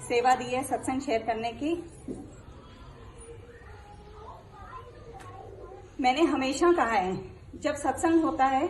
सेवा दी है सत्संग शेयर करने की। मैंने हमेशा कहा है जब सत्संग होता है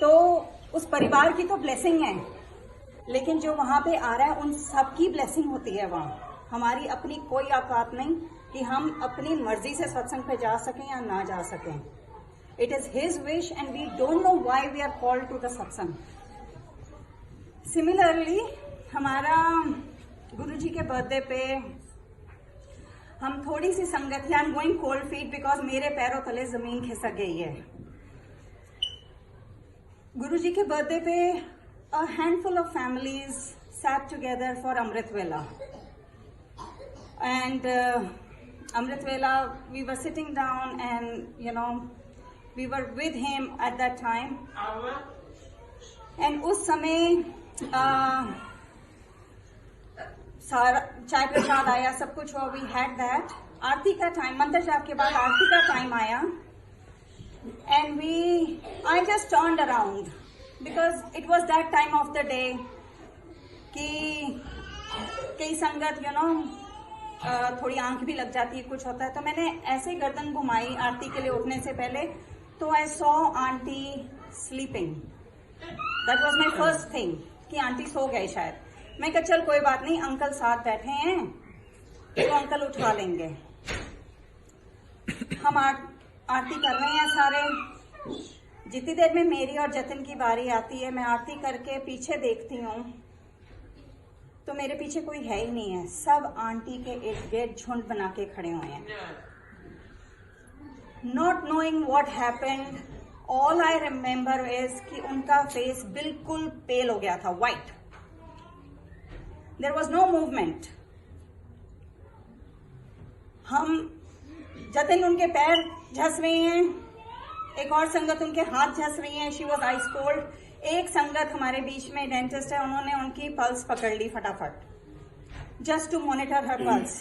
तो उस परिवार की तो ब्लेसिंग है, लेकिन जो वहां पे आ रहा है उन सबकी ब्लेसिंग होती है। वहां हमारी अपनी कोई औकात नहीं कि हम अपनी मर्जी से सत्संग पे जा सकें या ना जा सकें। It is his wish and we don't know why we are called to the satsang. Similarly हमारा गुरुजी के बर्थडे पे हम थोड़ी सी संगत है। I am going cold feet because मेरे पैरों तले जमीन खिसक गई है। गुरुजी के बर्थडे पे a handful of families sat together for Amrit Vela. And Amrit Vela, we were sitting down and, we were with him at that time. And उस समय सारा चाय प्रसाद आया, सब कुछ हुआ, we had that. आरती का टाइम, मंत्र जाप के बाद आरती का टाइम आया। And I just turned around. Because it was that time of the day कि कई संगत थोड़ी आंख भी लग जाती है, कुछ होता है, तो मैंने ऐसे गर्दन घुमाई आरती के लिए उठने से पहले, तो I saw aunty sleeping. That was my first thing कि आंटी सो गए शायद। मैं कहा चल कोई बात नहीं, अंकल साथ बैठे हैं तो अंकल उठा लेंगे। हम आरती कर रहे हैं सारे। जितनी देर में मेरी और जतिन की बारी आती है, मैं आरती करके पीछे देखती हूँ तो मेरे पीछे कोई है ही नहीं है। सब आंटी के इर्द गिर्द झुंड बना के खड़े हुए हैं। Not knowing what happened, all I remember is कि उनका फेस बिल्कुल पेल हो गया था, white. There was no movement. Jatin उनके पैर झस रहे हैं, एक और संगत उनके हाथ झस रही है। She was ice cold. एक संगत हमारे बीच में डेंटिस्ट है, उन्होंने उनकी पल्स पकड़ ली फटाफट, just to monitor her pulse,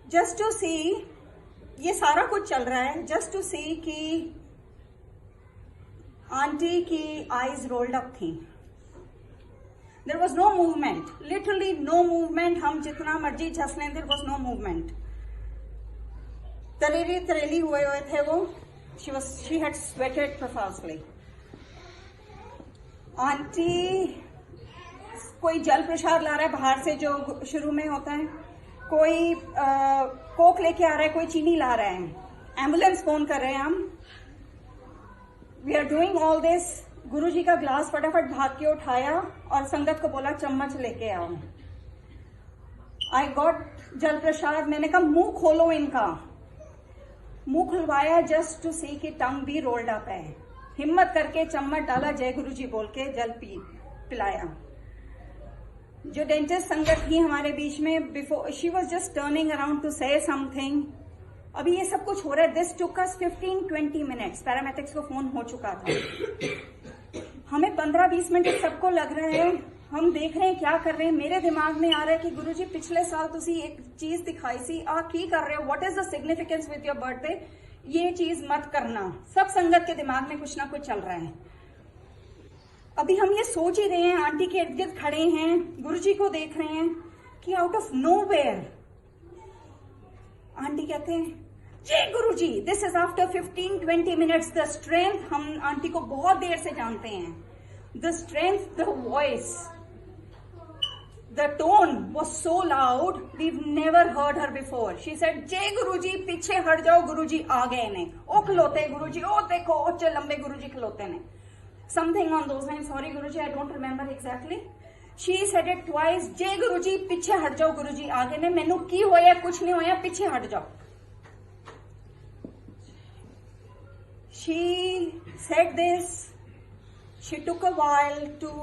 just to see. ये सारा कुछ चल रहा है जस्ट टू सी कि आंटी की आईज रोल्ड अप थी। There was no movement, literally no movement. हम जितना मर्जी झस लें, देयर वॉज नो मूवमेंट। तरेली हुए थे वो। She had sweated profusely. Aunty कोई जल प्रसाद ला रहा है बाहर से, जो शुरू में होता है, कोई कोक लेके आ रहा है, कोई चीनी ला रहा है। एम्बुलेंस फोन कर रहे हैं हम। We are doing all this. Guruji का ग्लास फटाफट भाग के उठाया और संगत को बोला चम्मच लेके आओ। आई गॉट जल प्रसाद। मैंने कहा मुंह खोलो इनका। मुंह खुलवाया जस्ट टू सी कि टंग भी रोल्ड अप है। हिम्मत करके चम्मच डाला, जय गुरुजी बोल के जल पिलाया। जो डेंटिस्ट संगत थी हमारे बीच में, before she was just turning around two से समथिंग। अभी ये सब कुछ हो रहा है। This took us 15-20 minutes. Paramedics को फोन हो चुका था। हमें 15-20 मिनट सबको लग रहा है, हम देख रहे हैं क्या कर रहे हैं। मेरे दिमाग में आ रहा है कि गुरुजी पिछले साल तुसी एक चीज दिखाई सी, आ की कर रहे हो, what is the significance with your birthday, ये चीज मत करना। सब संगत के दिमाग में कुछ ना कुछ चल रहा है। अभी हम ये सोच ही रहे हैं, आंटी के इर्द गिर्द खड़े हैं, गुरुजी को देख रहे हैं कि आउट ऑफ नोवेयर आंटी कहते हैं जय Guruji. This is after 15-20 minutes. The strength, हम आंटी को बहुत देर से जानते हैं। The strength, the voice, the tone was so loud, we've never heard her before. She said, जय गुरुजी, पीछे हट जाओ, गुरुजी आ गए ने, ओ खलोते गुरुजी, ओ देखो, ओ च लंबे गुरुजी खलोते ने, something on those lines. Sorry Guruji, I don't remember exactly. She said it twice, जय गुरुजी, पीछे हट जाओ, गुरुजी आ गए ने, मैनू की होया, कुछ नहीं होया, पीछे हट जाओ। She said this. She took a while to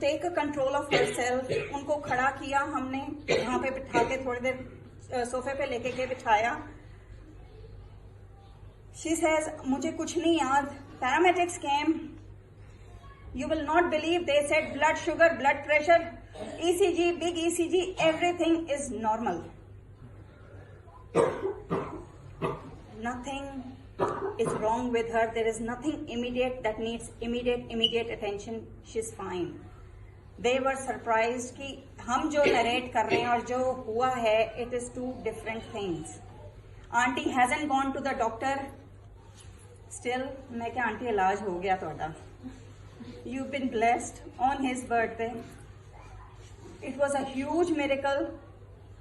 take a control of herself. उनको खड़ा किया हमने, वहां पे बिठा के थोड़ी देर सोफे पे लेके के बिठाया। She says, मुझे कुछ नहीं याद। Paramedics came. You will not believe, they said blood sugar, blood pressure, ECG, big ECG, everything is normal. Nothing is wrong with her. There is nothing immediate that needs immediate attention. She's fine. They were surprised कि हम जो narrate कर रहे हैं और जो हुआ है, it is two different things. Auntie hasn't gone to the doctor. Still, मैं क्या आंटी इलाज हो गया ਤੁਹਾਡਾ. You've been blessed on his birthday. It was a huge miracle.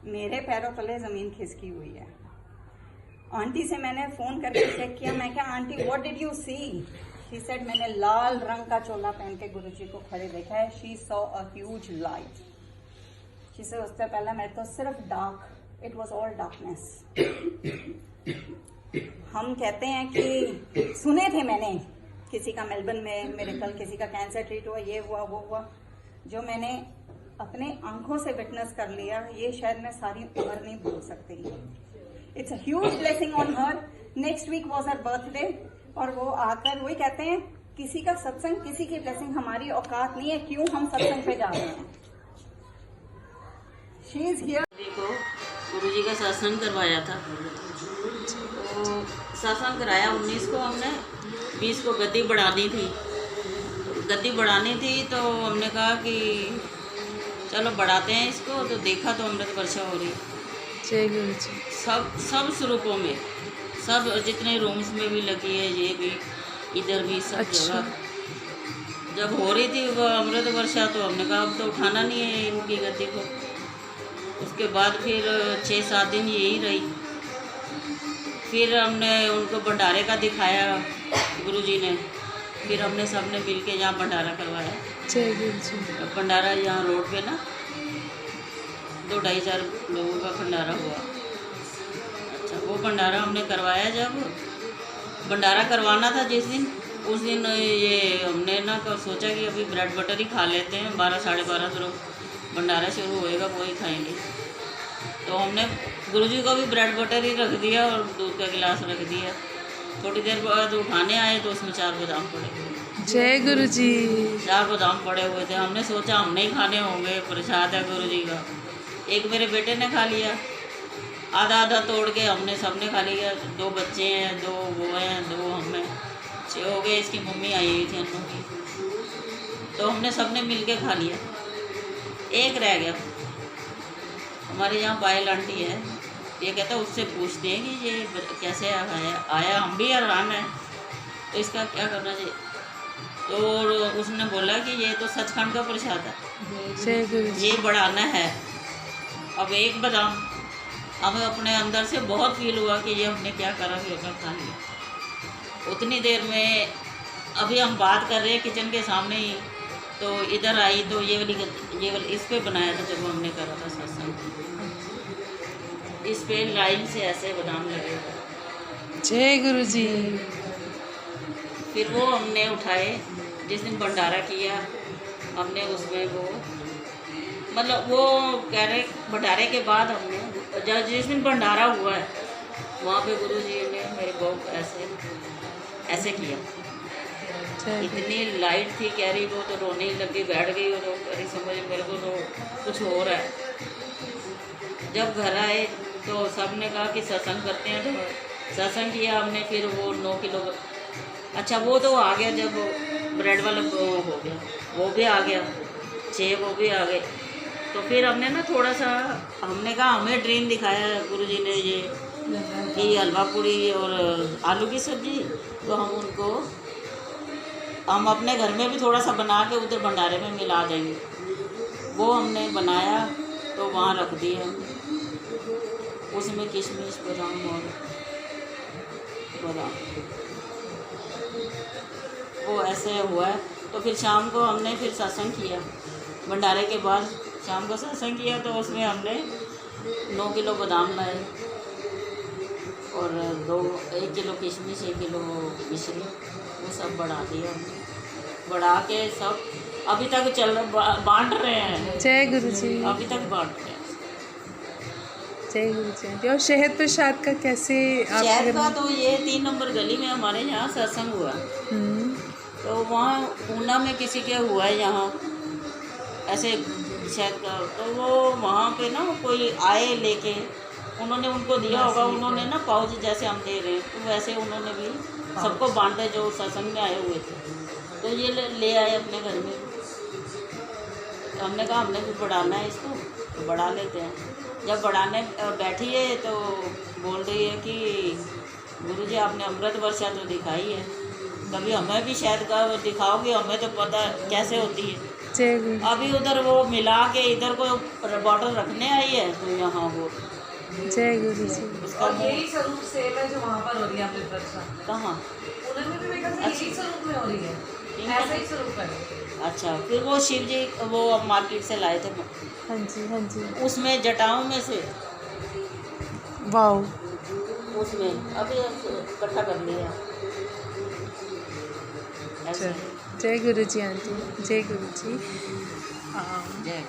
मेरे पैरों तले जमीन खिसकी हुई है. आंटी से मैंने फोन करके चेक किया. मैं क्या aunty what did you see? She said मैंने लाल रंग का चोला पहन के गुरुजी को खड़े देखा है. She saw a huge light. She से उससे पहले मैं तो सिर्फ dark, it was all darkness. हम कहते हैं कि सुने थे मैंने किसी का मेलबर्न में मिरेकल, किसी का कैंसर ट्रीट हुआ, ये हुआ वो हुआ. जो मैंने अपने आंखों से विटनेस कर लिया, ये शायद मैं सारी उम्र नहीं भूल सकती. It's a huge blessing on her. Next week was her birthday और वो आकर वही कहते हैं किसी का सत्संग, किसी की ब्लेसिंग हमारी औकात नहीं है, क्यों हम सत्संग पे जा रहे हैं. She is here. को गुरुजी का सत्संग करवाया था. तो सत्संग कराया 19 को हमने, 20 को गद्दी बढ़ानी थी. तो हमने कहा कि चलो बढ़ाते हैं इसको. तो देखा तो अमृत वर्षा हो रही. जय गुरु जी. सब स्वरूपों में, सब जितने रूम्स में भी लगी है, ये भी इधर भी सब जगह जब हो रही थी वो अमृत वर्षा. तो हमने कहा अब तो उठाना नहीं है इनकी गद्दी को. उसके बाद फिर 6-7 दिन यही रही. फिर हमने उनको भंडारे का दिखाया गुरुजी ने. फिर हमने सबने मिल के यहाँ भंडारा करवाया. जय गुरु जी. भंडारा यहाँ रोड पे ना 2-2,500 लोगों का भंडारा हुआ. अच्छा, वो भंडारा हमने करवाया. जब भंडारा करवाना था जिस दिन, उस दिन ये हमने ना सोचा कि अभी ब्रेड बटर ही खा लेते हैं. 12-12:30 लोग भंडारा शुरू होएगा वो ही खाएंगे. तो हमने गुरुजी को भी ब्रेड बटर ही रख दिया और दूध का गिलास रख दिया. थोड़ी देर बाद उठाने आए तो उसमें 4 बादाम पड़े हुए. जय गुरु जी. 4 बादाम पड़े हुए थे. हमने सोचा हम नहीं खाने होंगे, प्रसाद है गुरुजी का. एक मेरे बेटे ने खा लिया, आधा तोड़ के हमने सबने खा लिया. 2 बच्चे हैं, 2 वो हैं, 2 हमें, 6 हो गए. इसकी मम्मी आई हुई थी अन्नू की. तो हमने सबने मिल के खा लिया. एक रह गया. हमारे यहाँ पायल आंटी है, ये कहता उससे पूछते हैं कि ये कैसे आया. हम भी हैरान हैं, तो इसका क्या करना चाहिए. तो उसने बोला कि ये तो सचखंड का प्रसाद है, जय गुरु जी. ये बढ़ाना है. अब एक बादाम हमें अपने अंदर से बहुत फील हुआ कि ये हमने क्या करा, कि होकर खा लिया. उतनी देर में अभी हम बात कर रहे हैं किचन के सामने ही, तो इधर आई तो ये वाली इस पे बनाया था जब हमने करा था सत्संग. इस पे लाइन से ऐसे बादाम लगे. जय गुरु जी. फिर वो हमने उठाए. जिस दिन भंडारा किया हमने उसमें वो मतलब वो कह रहे भंडारे के बाद हमने जब जिस दिन भंडारा हुआ है वहाँ पे गुरुजी ने मेरे को ऐसे किया. इतनी लाइट थी, कह रही वो तो रोने ही लगी, बैठ गई. और तो कह रही समझ मेरे को तो कुछ हो रहा है. जब घर आए तो सब ने कहा कि सत्संग करते हैं. तो सत्संग किया हमने. फिर वो 9 किलो, अच्छा वो तो आ गया जब ब्रेड वाला वो हो गया, वो भी आ गया. 6 वो भी आ गए. तो फिर हमने ना थोड़ा सा हमने कहा हमें ड्रीम दिखाया गुरुजी ने ये कि हलवा पूड़ी और आलू की सब्ज़ी. तो हम अपने घर में भी थोड़ा सा बना के उधर भंडारे में मिला देंगे. वो हमने बनाया तो वहाँ रख दिया. उसमें किशमिश बादाम और बादाम वो ऐसे हुआ है. तो फिर शाम को हमने फिर सत्संग किया. भंडारे के बाद शाम को सत्संग किया तो उसमें हमने 9 किलो बादाम लाए और 1 किलो किशमिश, 1 किलो मिश्री, वो सब बढ़ा दिया हमने. बढ़ा के सब अभी तक बांट रहे हैं. जय गुरु जी. अभी तक बांट रहे हैं. जय गुरु जी. और शहद प्रसाद का कैसे? शहद का तो ये 3 नंबर गली में हमारे यहाँ सत्संग हुआ. तो वहाँ पूना में किसी के हुआ है यहाँ ऐसे शहद का. तो वो वहाँ पे ना कोई आए लेके, उन्होंने उनको दिया होगा, उन्होंने ना पाउच जैसे हम दे रहे हैं तो वैसे उन्होंने भी सबको बांटे जो सत्संग में आए हुए थे। तो ये ले आए अपने घर में। तो हमने कहा हमने भी बढ़ाना है इसको, तो बढ़ा लेते हैं। जब बढ़ाने बैठी है तो बोल रही है कि गुरुजी आपने अमृत वर्षा तो दिखाई है, कभी हमें भी शायद कब दिखाओगे, हमें तो पता कैसे होती है। जय गुरु अभी उधर वो मिला के इधर को बॉटल रखने आई है तो यहाँ वो जय गुरु जी। उसका और यही स्वरूप सेम है जो वहाँ पर हो रही है अमृत वर्षा। कहाँ? पुणे में भी मेरे ख्याल से यही स्वरूप में हो रही है, ऐसा ही स्वरूप है। अच्छा, फिर वो शिव जी वो मार्केट से लाए थे हाँ जी हाँ जी। उसमें जटाओं में से, वाओ। उसमें अभी इकट्ठा कर लिया ऐसे। जय गुरु जी आंटी, जय गुरु जी। जय